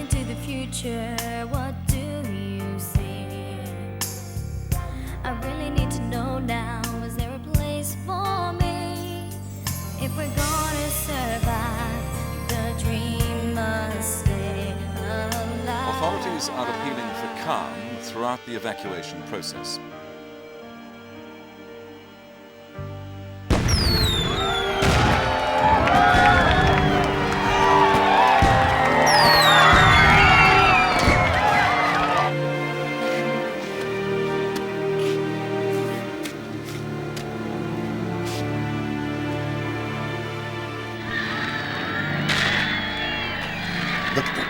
into the future, what do you see? I really need to know now, is there a place for me? If we're gonna survive, the dream must stay alive. Authorities are appealing for calm throughout the evacuation process. Look at them.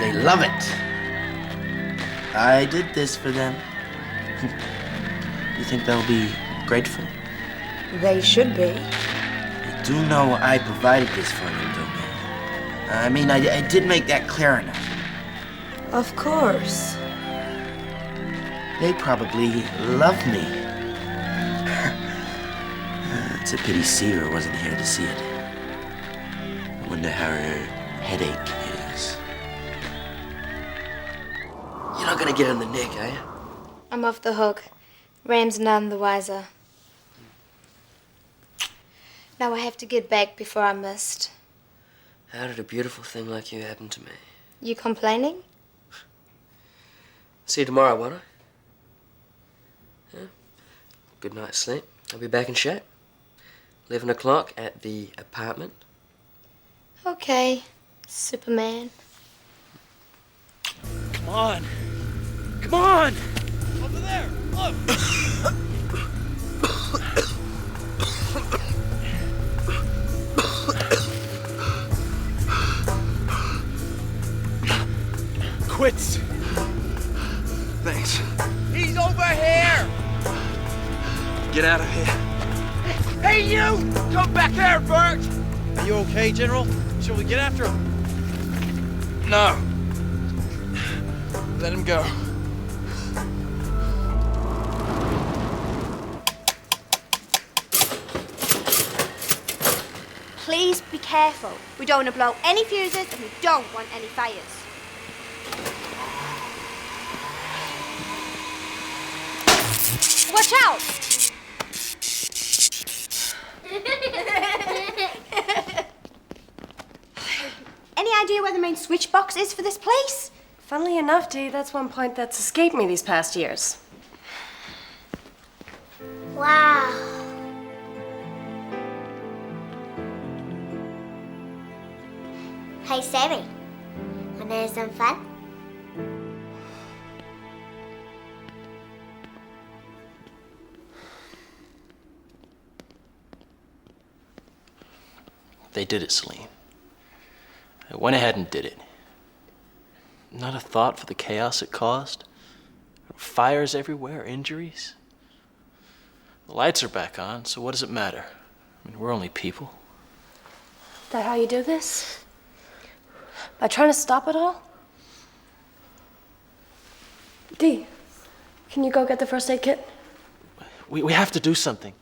They love it. I did this for them. You think they'll be grateful? They should be. They do know I provided this for them, don't they? I mean, I did make that clear enough. Of course. They probably love me. It's a pity Siva wasn't here to see it. I wonder how her headache is. You're not gonna get in the nick, are you? I'm off the hook. Ram's none the wiser. Now I have to get back before I'm missed. How did a beautiful thing like you happen to me? You complaining? See you tomorrow, won't I? Yeah. Good night's sleep. I'll be back in shape. 11 o'clock at the apartment. Okay, Superman. Come on! Come on! Over there! Look! Quits! Thanks. He's over here! Get out of here. Hey, you! Come back here, Bert! Are you okay, General? Shall we get after him? No. Let him go. Please be careful. We don't want to blow any fuses and we don't want any fires. Watch out! Any idea where the main switch box is for this place? Funnily enough, Dee, that's one point that's escaped me these past years. Wow. Hey, Sammy, wanna have some fun? They did it, Celine. I went ahead and did it. Not a thought for the chaos it caused. Fires everywhere, injuries. The lights are back on, so what does it matter? I mean, we're only people. That how you do this? By trying to stop it all? Dee, can you go get the first aid kit? We have to do something.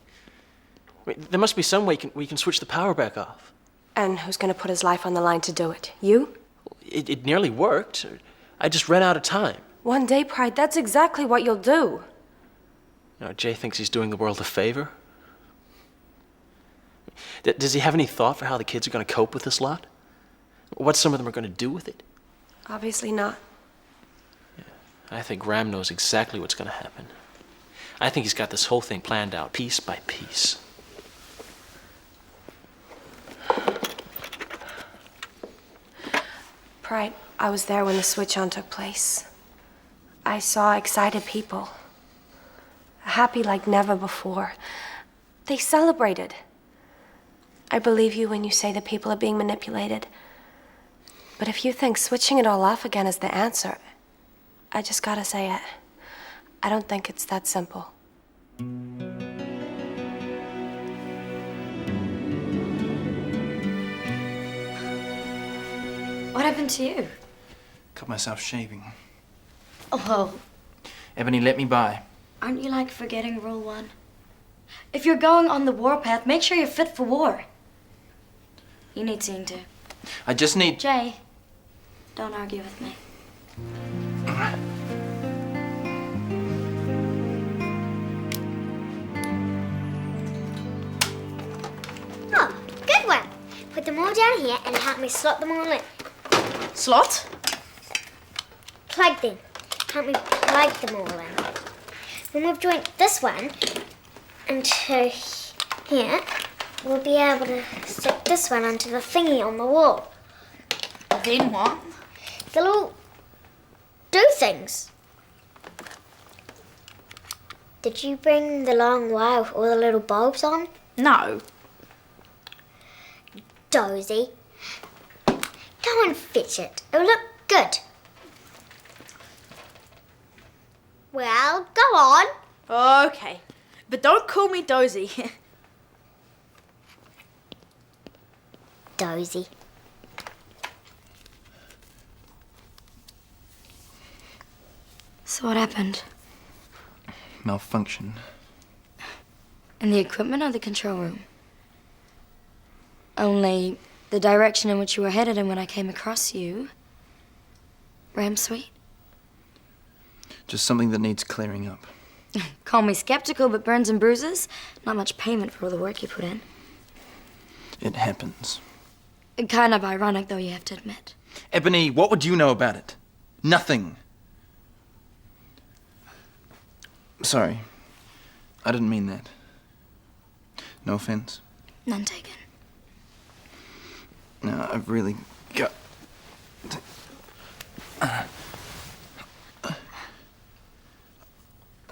I mean, there must be some way we can switch the power back off. And who's gonna put his life on the line to do it? You? It nearly worked. I just ran out of time. One day, Pride, that's exactly what you'll do. You know, Jay thinks he's doing the world a favor. Does he have any thought for how the kids are going to cope with this lot? What some of them are going to do with it? Obviously not. Yeah, I think Ram knows exactly what's going to happen. I think he's got this whole thing planned out, piece by piece. Pride, I was there when the switch on took place. I saw excited people. Happy like never before. They celebrated. I believe you when you say that people are being manipulated. But if you think switching it all off again is the answer, I just gotta say, I don't think it's that simple. What happened to you? Cut myself shaving. Oh, Ebony, let me by. aren't you like forgetting Rule 1? If you're going on the warpath, make sure you're fit for war. You need seeing to. I just need... Jay, Don't argue with me. Oh, good one. Put them all down here and help me slot them all in. Slot? Plug them. Help me plug them all in. When we've joined this one into here, we'll be able to stick this one onto the thingy on the wall. Then what? They'll all do things. Did you bring the long wire with all the little bulbs on? No. Dozy. Go and fetch it. It'll look good. Well, go on. Okay. But don't call me Dozy. Dozy. So what happened? Malfunction. In the equipment or the control room? Only the direction in which you were headed and when I came across you. Ram sweet? Just something that needs clearing up. Call me skeptical, but burns and bruises? Not much payment for all the work you put in. It happens. Kind of ironic, though, you have to admit. Ebony, what would you know about it? Nothing. Sorry. I didn't mean that. No offense. None taken. No, I've really got...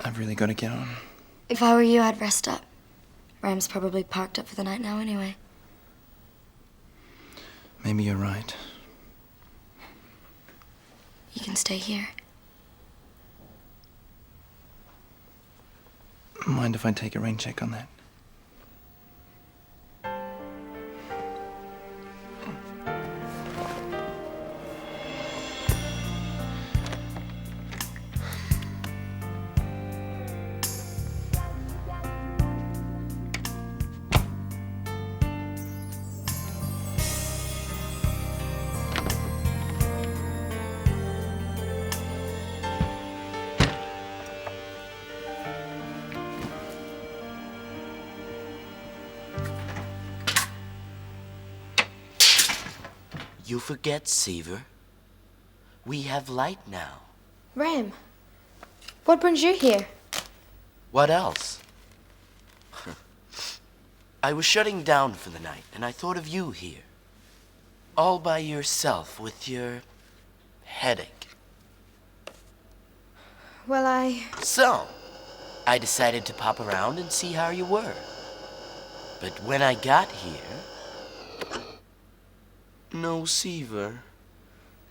I've really got to get on. If I were you, I'd rest up. Ram's probably parked up for the night now anyway. Maybe you're right. You can stay here. Mind if I take a rain check on that? You forget, Siva. We have light now. Ram, what brings you here? What else? I was shutting down for the night, and I thought of you here. All by yourself with your headache. Well, So, I decided to pop around and see how you were. But when I got here... No Siva.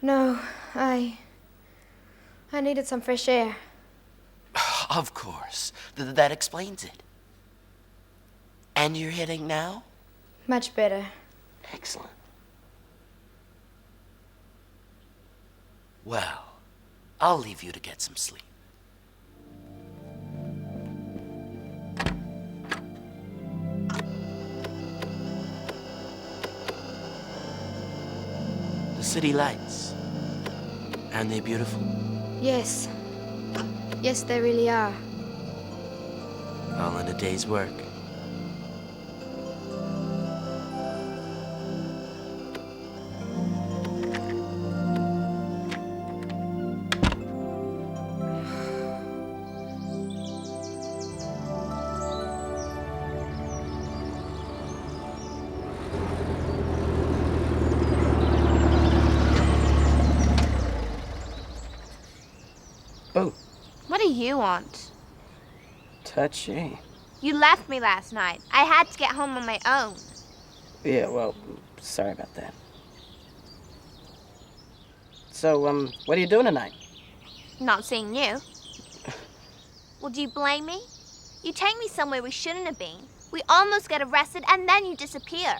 No, I needed some fresh air. Of course. That explains it. And your headache now? Much better. Excellent. Well, I'll leave you to get some sleep. The city lights. Aren't they beautiful? Yes. Yes, they really are. All in a day's work. Oh, What do you want? touchy. You left me last night. I had to get home on my own. Yeah, well, sorry about that. So, what are you doing tonight? Not seeing you. Well, do you blame me? You take me somewhere we shouldn't have been. We almost get arrested and then you disappear.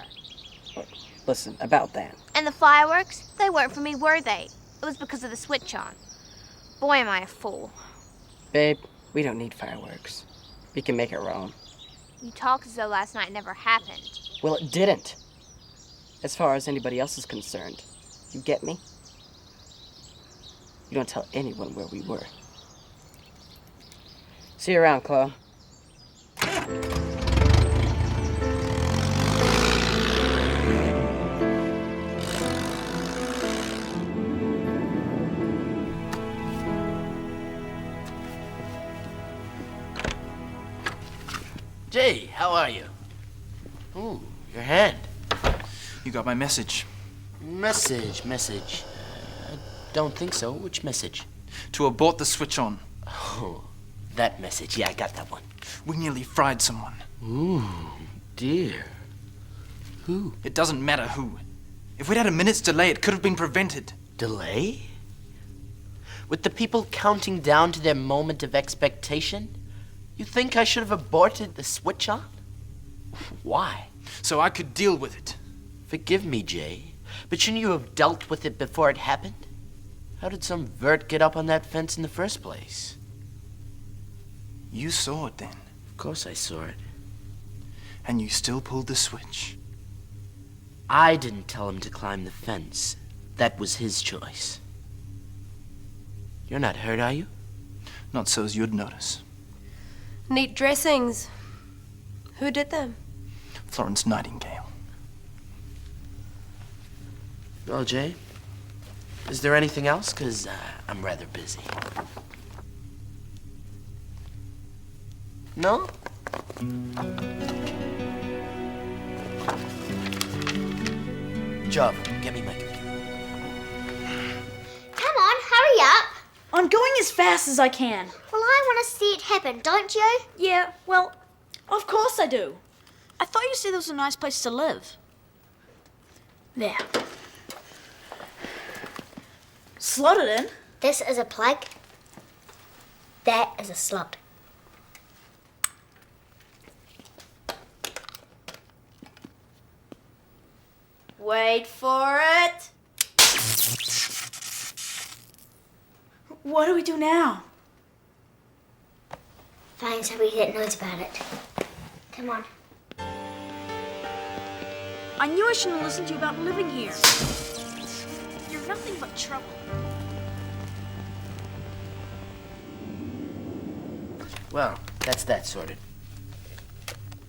Listen, about that. And the fireworks, they weren't for me, were they? It was because of the switch on. Boy, am I a fool. Babe, we don't need fireworks. We can make our own. You talk as though last night never happened. Well, it didn't. As far as anybody else is concerned. You get me? You don't tell anyone where we were. See you around, Chloe. Jay, how are you? Ooh, your hand. You got my message. Message. I don't think so. Which message? To abort the switch on. Oh, that message. Yeah, I got that one. We nearly fried someone. Ooh, dear. Who? It doesn't matter who. If we'd had a minute's delay, it could have been prevented. Delay? With the people counting down to their moment of expectation? You think I should have aborted the switch on? Why? So I could deal with it. Forgive me, Jay, but shouldn't you have dealt with it before it happened? How did some vert get up on that fence in the first place? You saw it then. Of course I saw it. And you still pulled the switch. I didn't tell him to climb the fence. That was his choice. You're not hurt, are you? Not so as you'd notice. Neat dressings. Who did them? Florence Nightingale. Well, Jay, is there anything else? 'Cause I'm rather busy. No? Java, get me my computer. Come on, hurry up. I'm going as fast as I can. Well, I want to see it happen, don't you? Yeah, well, of course I do. I thought you said there was a nice place to live. There. Slot it in. This is a plug. That is a slot. Wait for it. What do we do now? Find somebody that knows about it. Come on. I knew I shouldn't listen to you about living here. You're nothing but trouble. Well, that's that sorted.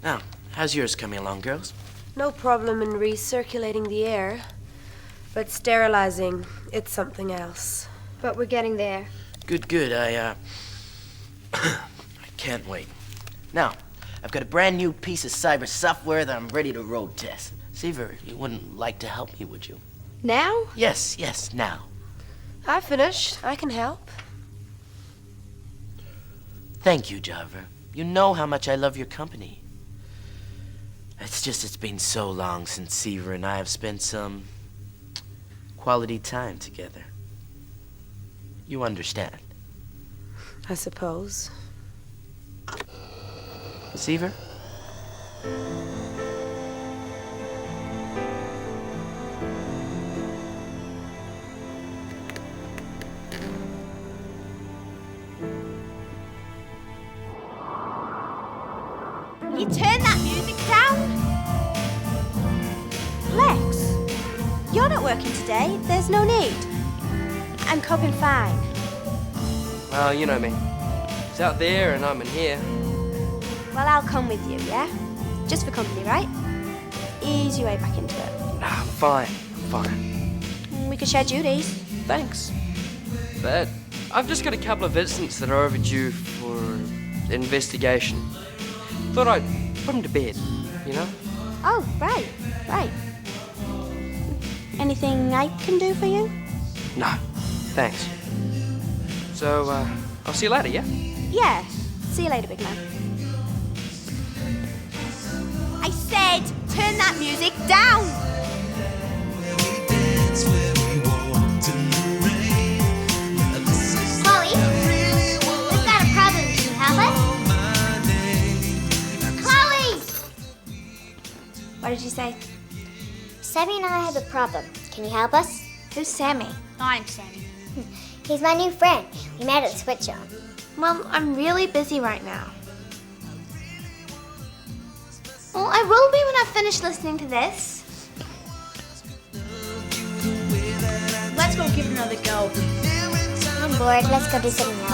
Now, how's yours coming along, girls? No problem in recirculating the air. But sterilizing, it's something else. But we're getting there. Good. I can't wait. Now, I've got a brand new piece of cyber software that I'm ready to road test. Siva, you wouldn't like to help me, would you? Now? Yes, now. I finished. I can help. Thank you, Java. You know how much I love your company. It's been so long since Siva and I have spent some quality time together. You understand? I suppose. Siva? You turn that music down? Lex, you're not working today. There's no need. I'm coping fine. Well, you know me. He's out there and I'm in here. Well, I'll come with you, yeah? Just for company, right? Ease your way back into it. Nah, I'm fine. We could share duties. Thanks. But I've just got a couple of incidents that are overdue for investigation. Thought I'd put them to bed, you know? Oh, right. Anything I can do for you? No, thanks. So, I'll see you later, yeah? Yeah. See you later, big man. I said, turn that music down. Chloe, we've got a problem. Can you help us? Chloe! What did you say? Sammy and I have a problem. Can you help us? Who's Sammy? I'm Sammy. He's my new friend. We met at the switch on. Well, I'm really busy right now. Well, I will be when I finish listening to this. Let's go give it another go. I'm bored. Let's go do something else.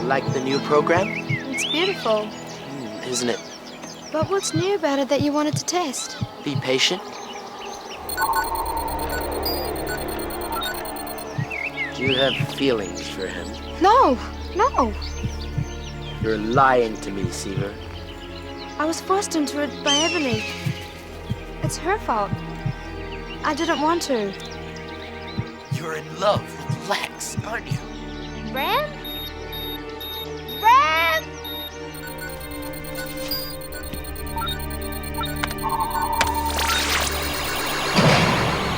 Like the new program? It's beautiful. Isn't it? But what's new about it that you wanted to test? Be patient. Do you have feelings for him? No, no. You're lying to me, Siva. I was forced into it by Ebony. It's her fault. I didn't want to. You're in love with Lex, aren't you? Ram? Ram!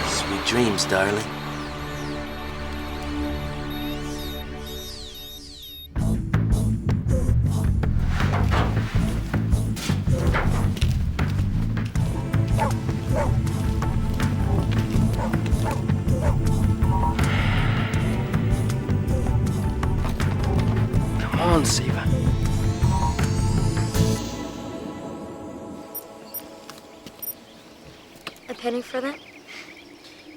Sweet dreams, darling. Come on, Siva. A penny for them?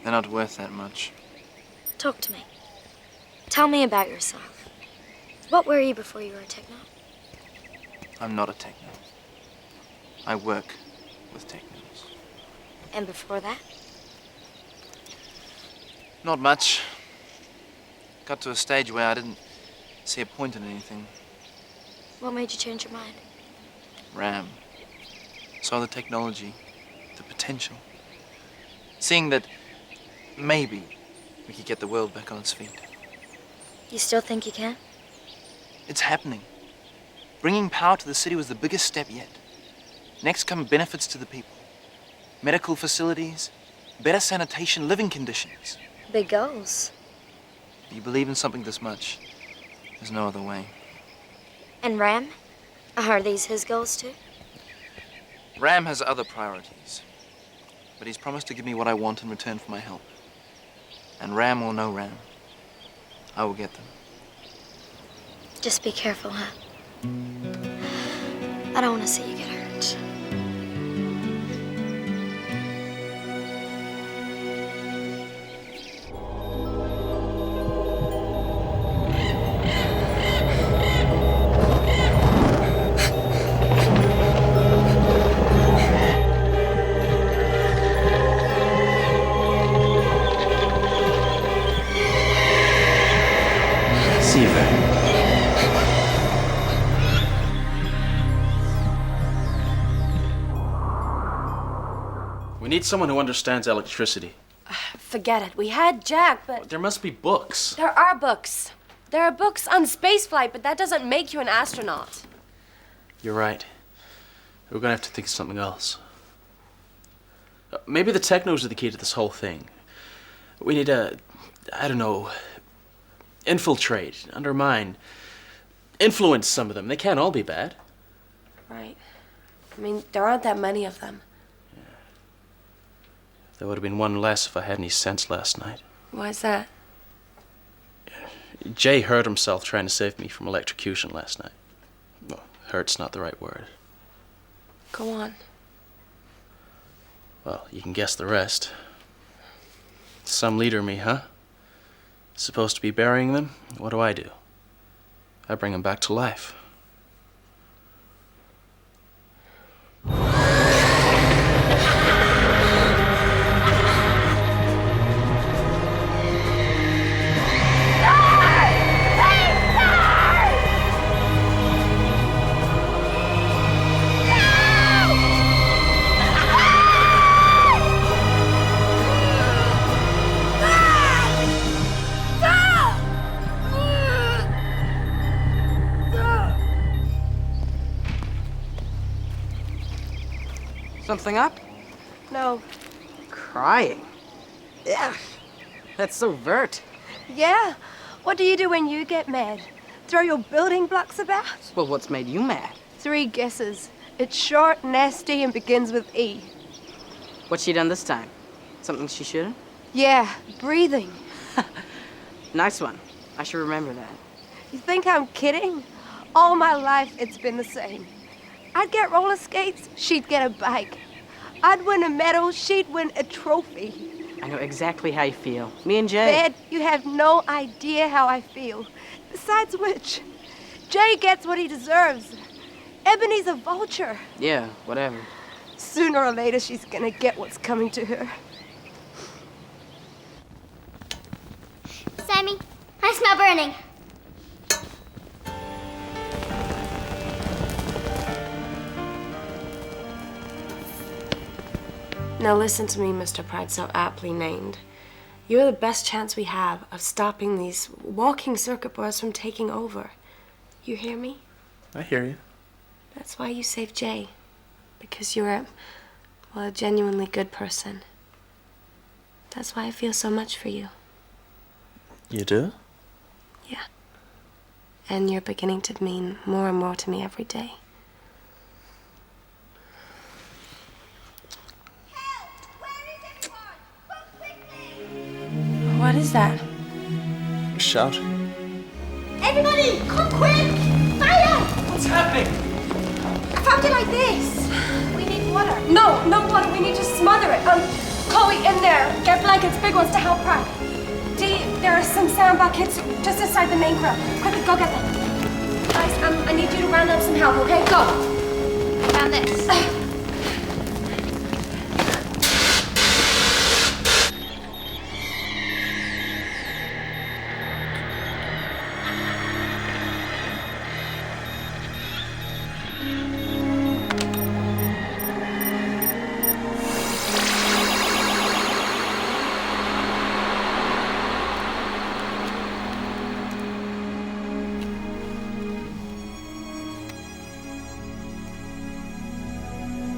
They're not worth that much. Talk to me. Tell me about yourself. What were you before you were a techno? I'm not a techno. I work with technos. And before that? Not much. Got to a stage where I didn't see a point in anything. What made you change your mind? Ram. Saw the technology, the potential. Seeing that maybe we could get the world back on its feet. You still think you can? It's happening. Bringing power to the city was the biggest step yet. Next come benefits to the people. Medical facilities, better sanitation, living conditions. Big goals. If you believe in something this much, there's no other way. And Ram? Are these his goals too? Ram has other priorities. But he's promised to give me what I want in return for my help. And Ram or no Ram, I will get them. Just be careful, huh? I don't want to see you get hurt. We need someone who understands electricity. Forget it. We had Jack, but... There must be books. There are books. There are books on spaceflight, but that doesn't make you an astronaut. You're right. We're gonna have to think of something else. Maybe the technos are the key to this whole thing. We need to, I don't know, infiltrate, undermine, influence some of them. They can't all be bad. Right. I mean, there aren't that many of them. There would have been one less if I had any sense last night. Why's that? Jay hurt himself trying to save me from electrocution last night. Well, hurt's not the right word. Go on. Well, you can guess the rest. Some leader me, huh? Supposed to be burying them? What do? I bring them back to life. Something up? No. Crying? Ugh, that's so Vert. Yeah. What do you do when you get mad? Throw your building blocks about? Well, what's made you mad? 3 guesses. It's short, nasty, and begins with E. What's she done this time? Something she shouldn't? Yeah, breathing. Nice one. I should remember that. You think I'm kidding? All my life, it's been the same. I'd get roller skates, she'd get a bike. I'd win a medal, she'd win a trophy. I know exactly how you feel. Me and Jay. Ed, you have no idea how I feel. Besides which, Jay gets what he deserves. Ebony's a vulture. Yeah, whatever. Sooner or later, she's gonna get what's coming to her. Sammy, I smell burning. Now listen to me, Mr. Pride, so aptly named. You're the best chance we have of stopping these walking circuit boards from taking over. You hear me? I hear you. That's why you saved Jay. Because you're a genuinely good person. That's why I feel so much for you. You do? Yeah. And you're beginning to mean more and more to me every day. What is that? Shout. Everybody, come quick! Fire! What's happening? I found it like this. We need water. No water. We need to smother it. Chloe, in there. Get blankets, big ones to help Pride. Dee, there are some sand buckets just inside the main grill. Quickly, go get them. Guys, I need you to round up some help, okay? Go. Found this.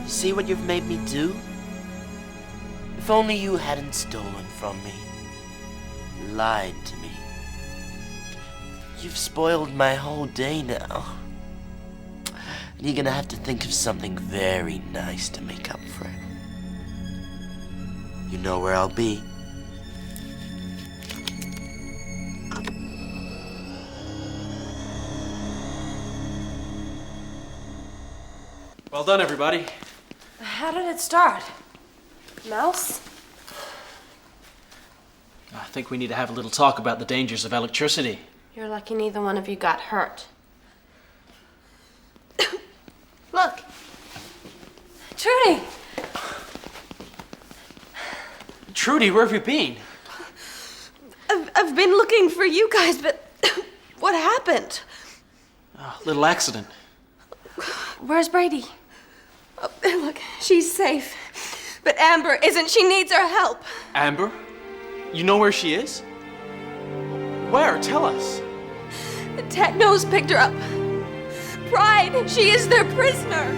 See what you've made me do? If only you hadn't stolen from me, lied to me. You've spoiled my whole day now. And you're gonna have to think of something very nice to make up for it. You know where I'll be. Well done, everybody. How did it start? Mouse? I think we need to have a little talk about the dangers of electricity. You're lucky neither one of you got hurt. Look. Trudy! Trudy, where have you been? I've been looking for you guys, but what happened? Little accident. Where's Brady? Oh, look, she's safe. But Amber isn't. She needs our help. Amber? You know where she is? Where? Tell us. The Technos picked her up. Pride, she is their prisoner.